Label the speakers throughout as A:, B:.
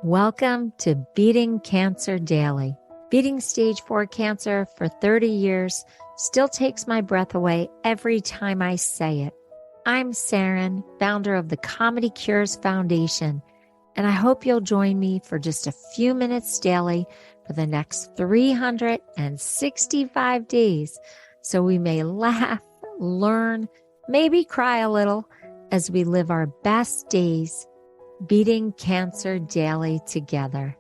A: Welcome to Beating Cancer Daily. Beating stage 4 cancer for 30 years still takes my breath away every time I say it. I'm Saren, founder of the Comedy Cures Foundation, and I hope you'll join me for just a few minutes daily for the next 365 days so we may laugh, learn, maybe cry a little as we live our best days beating cancer daily together.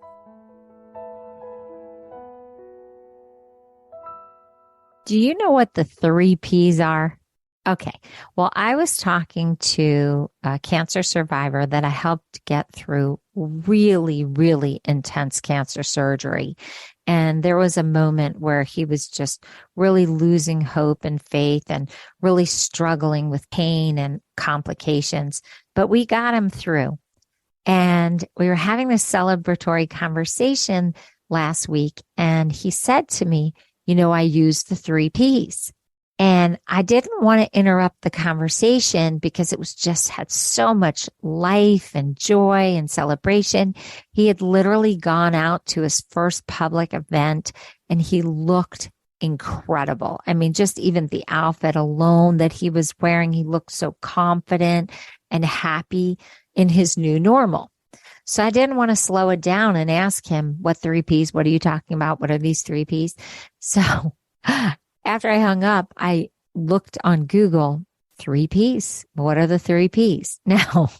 A: Do you know what the 3 Ps are? Okay, well, I was talking to a cancer survivor that I helped get through really intense cancer surgery. And there was a moment where he was just really losing hope and faith and really struggling with pain and complications. But we got him through. And we were having this celebratory conversation last week, and he said to me, I used the 3 Ps. And I didn't want to interrupt the conversation because it was just had so much life and joy and celebration. He had literally gone out to his first public event, and he looked incredible. I mean, just even the outfit alone that he was wearing, he looked so confident and happy in his new normal. So I didn't want to slow it down and ask him, what 3 Ps? What are you talking about? What are these 3 Ps? So after I hung up, I looked on Google, 3 Ps. What are the 3 Ps? Now,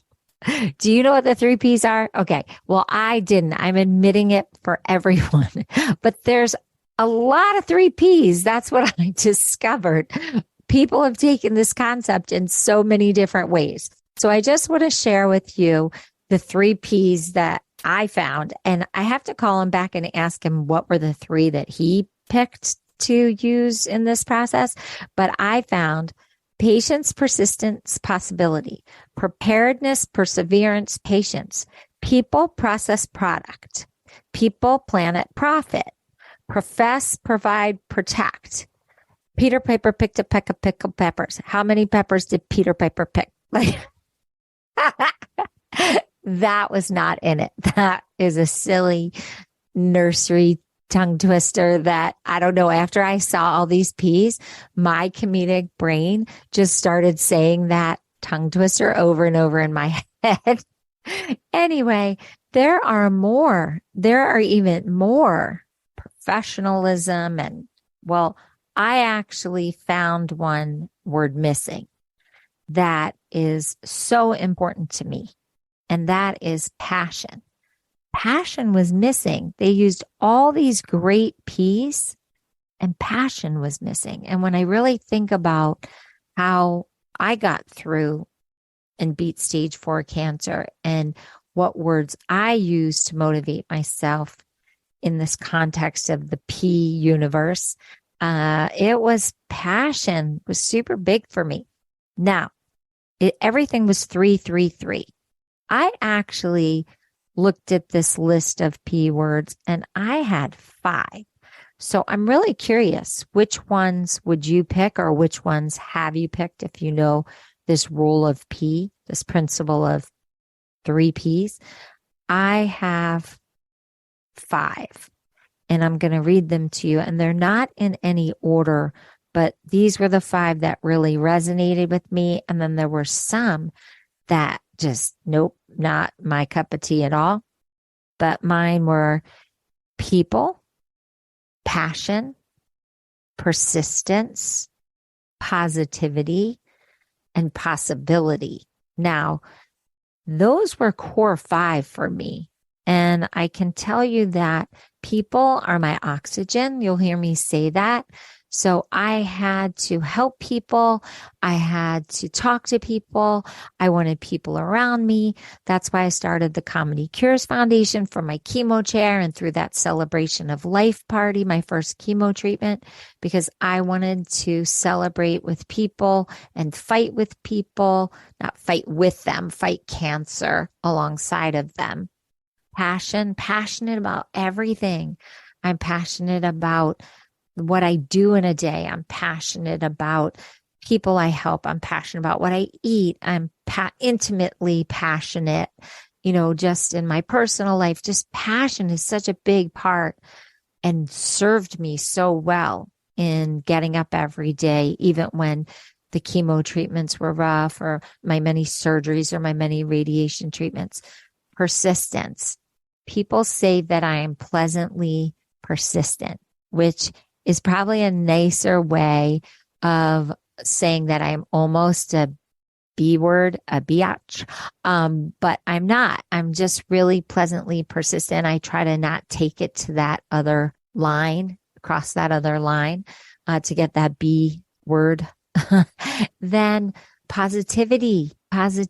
A: do you know what the 3 Ps are? Okay. Well, I didn't. I'm admitting it for everyone, but there's a lot of 3 Ps. That's what I discovered. People have taken this concept in so many different ways. So I just want to share with you the 3 Ps that I found, and I have to call him back and ask him what were the 3 that he picked to use in this process. But I found patience, persistence, possibility, preparedness, perseverance, patience, people, process, product, people, planet, profit, profess, provide, protect. Peter Piper picked a peck of pickled peppers. How many peppers did Peter Piper pick? That was not in it. That is a silly nursery tongue twister that I don't know. After I saw all these P's, my comedic brain just started saying that tongue twister over and over in my head. Anyway, there are more. There are even more professionalism. And well, I actually found one word missing that is so important to me. And that is passion. Passion was missing. They used all these great P's and passion was missing. And when I really think about how I got through and beat stage 4 cancer and what words I used to motivate myself in this context of the P universe, it was passion was super big for me. Now, everything was 3. I actually looked at this list of P words and I had 5. So I'm really curious, which ones would you pick or which ones have you picked if you know this rule of P, this principle of 3 Ps? I have 5 and I'm going to read them to you, and they're not in any order, but these were the 5 that really resonated with me. And then there were some that just, nope, not my cup of tea at all. But mine were people, passion, persistence, positivity, and possibility. Now, those were core 5 for me. And I can tell you that people are my oxygen. You'll hear me say that. So I had to help people. I had to talk to people. I wanted people around me. That's why I started the Comedy Cures Foundation for my chemo chair and through that celebration of life party, my first chemo treatment, because I wanted to celebrate with people and fight with people, not fight with them, fight cancer alongside of them. Passionate about everything. I'm passionate about what I do in a day. I'm passionate about people I help. I'm passionate about what I eat. I'm intimately passionate just in my personal life, just passion is such a big part and served me so well in getting up every day, even when the chemo treatments were rough or my many surgeries or my many radiation treatments. Persistence. People say that I am pleasantly persistent, which is probably a nicer way of saying that I'm almost a B word, a biatch. But I'm not. I'm just really pleasantly persistent. I try to not take it to that other line, across that other line, to get that B word. Then positivity. That's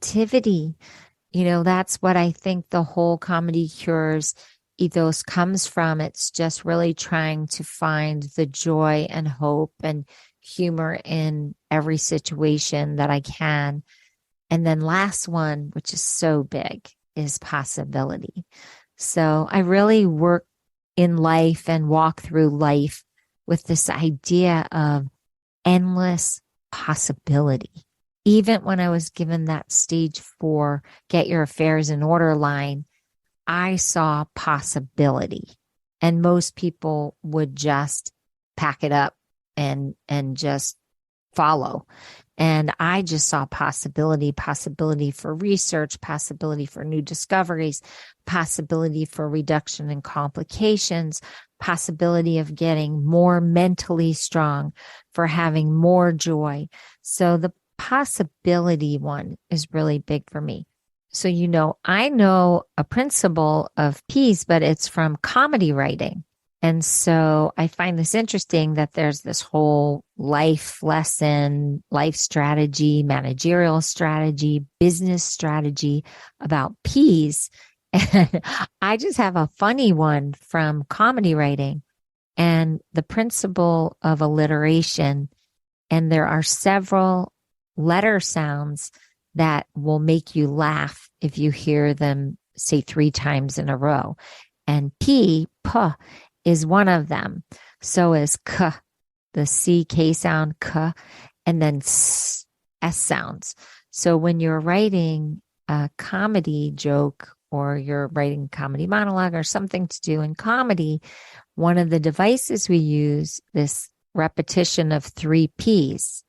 A: what I think the whole Comedy Cures ethos comes from. It's just really trying to find the joy and hope and humor in every situation that I can. And then last one, which is so big, is possibility. So I really work in life and walk through life with this idea of endless possibility. Even when I was given that stage 4, get your affairs in order line, I saw possibility. And most people would just pack it up and just follow. And I just saw possibility for research, possibility for new discoveries, possibility for reduction in complications, possibility of getting more mentally strong, for having more joy. So the possibility one is really big for me. So, I know a principle of peace, but it's from comedy writing. And so I find this interesting that there's this whole life lesson, life strategy, managerial strategy, business strategy about peace. And I just have a funny one from comedy writing and the principle of alliteration. And there are several letter sounds that will make you laugh if you hear them say 3 times in a row. And P, is one of them. So is K, the CK sound, K, and then S sounds. So when you're writing a comedy joke or you're writing a comedy monologue or something to do in comedy, one of the devices we use, this repetition of 3 Ps.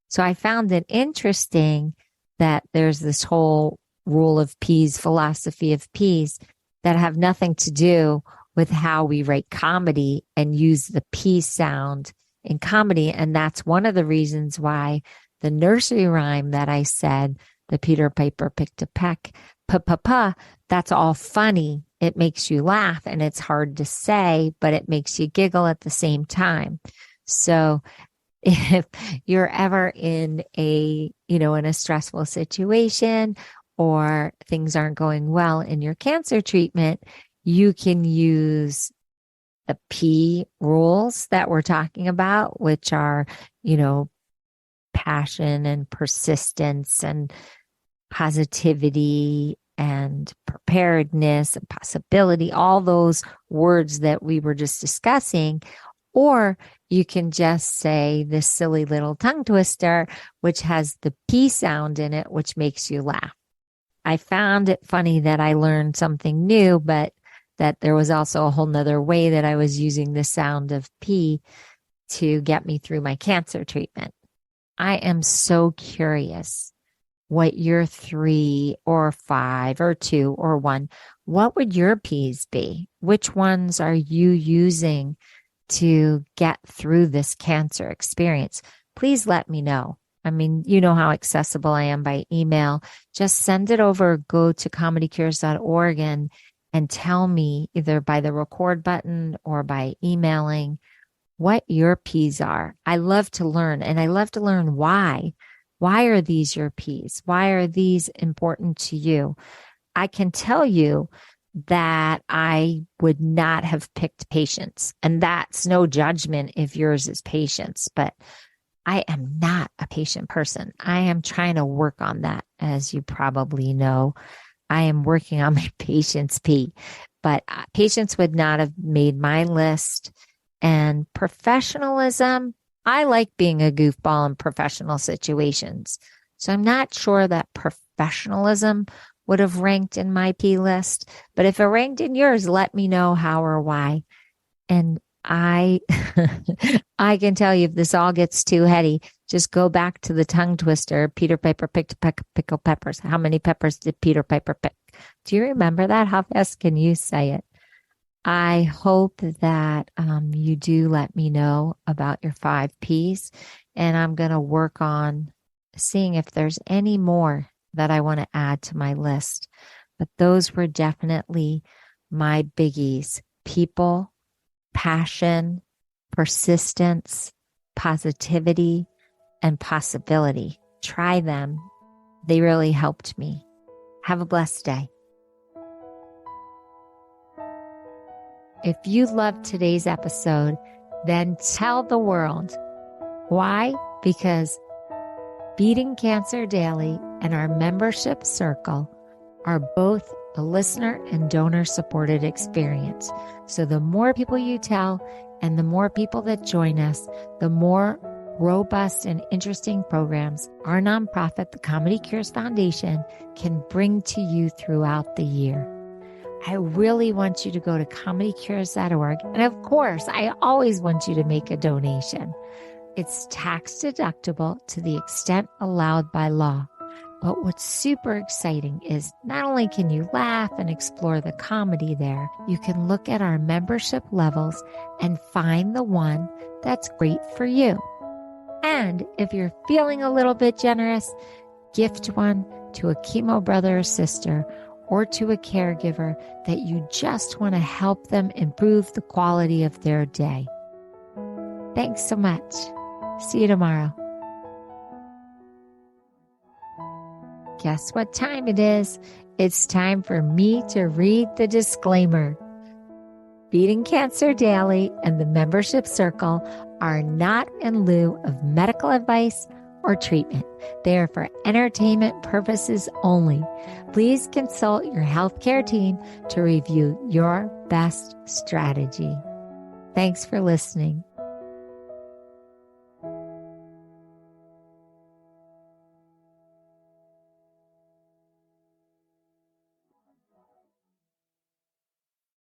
A: So I found it interesting that there's this whole rule of Ps, philosophy of Ps, that have nothing to do with how we write comedy and use the P sound in comedy. And that's one of the reasons why the nursery rhyme that I said, the Peter Piper picked a peck, pa, that's all funny. It makes you laugh and it's hard to say, but it makes you giggle at the same time. So if you're ever in in a stressful situation or things aren't going well in your cancer treatment, you can use the P rules that we're talking about, which are, passion and persistence and positivity and preparedness and possibility, all those words that we were just discussing. Or you can just say this silly little tongue twister, which has the P sound in it, which makes you laugh. I found it funny that I learned something new, but that there was also a whole nother way that I was using the sound of P to get me through my cancer treatment. I am so curious what your 3 or 5 or 2 or 1, what would your P's be? Which ones are you using to get through this cancer experience? Please let me know. I mean, you know how accessible I am by email. Just send it over, go to comedycures.org and tell me either by the record button or by emailing what your P's are. I love to learn, and I love to learn why. Why are these your P's? Why are these important to you? I can tell you that I would not have picked patience, and that's no judgment if yours is patience, but I am not a patient person. I am trying to work on that, as you probably know. I am working on my patience P, but patience would not have made my list. And professionalism, I like being a goofball in professional situations. So I'm not sure that professionalism would have ranked in my P list. But if it ranked in yours, let me know how or why. And I, I can tell you if this all gets too heady, just go back to the tongue twister. Peter Piper picked a peck of pickled peppers. How many peppers did Peter Piper pick? Do you remember that? How fast can you say it? I hope that you do let me know about your 5 Ps, and I'm going to work on seeing if there's any more that I want to add to my list. But those were definitely my biggies: people, passion, persistence, positivity, and possibility. Try them. They really helped me. Have a blessed day. If you loved today's episode, then tell the world. Why? Because Beating Cancer Daily and our membership circle are both a listener and donor supported experience. So the more people you tell and the more people that join us, the more robust and interesting programs our nonprofit, the Comedy Cures Foundation, can bring to you throughout the year. I really want you to go to comedycures.org. And of course, I always want you to make a donation. It's tax deductible to the extent allowed by law. But what's super exciting is not only can you laugh and explore the comedy there, you can look at our membership levels and find the one that's great for you. And if you're feeling a little bit generous, gift one to a chemo brother or sister, or to a caregiver that you just want to help them improve the quality of their day. Thanks so much. See you tomorrow. Guess what time it is? It's time for me to read the disclaimer. Beating Cancer Daily and the membership circle are not in lieu of medical advice or treatment. They are for entertainment purposes only. Please consult your healthcare team to review your best strategy. Thanks for listening.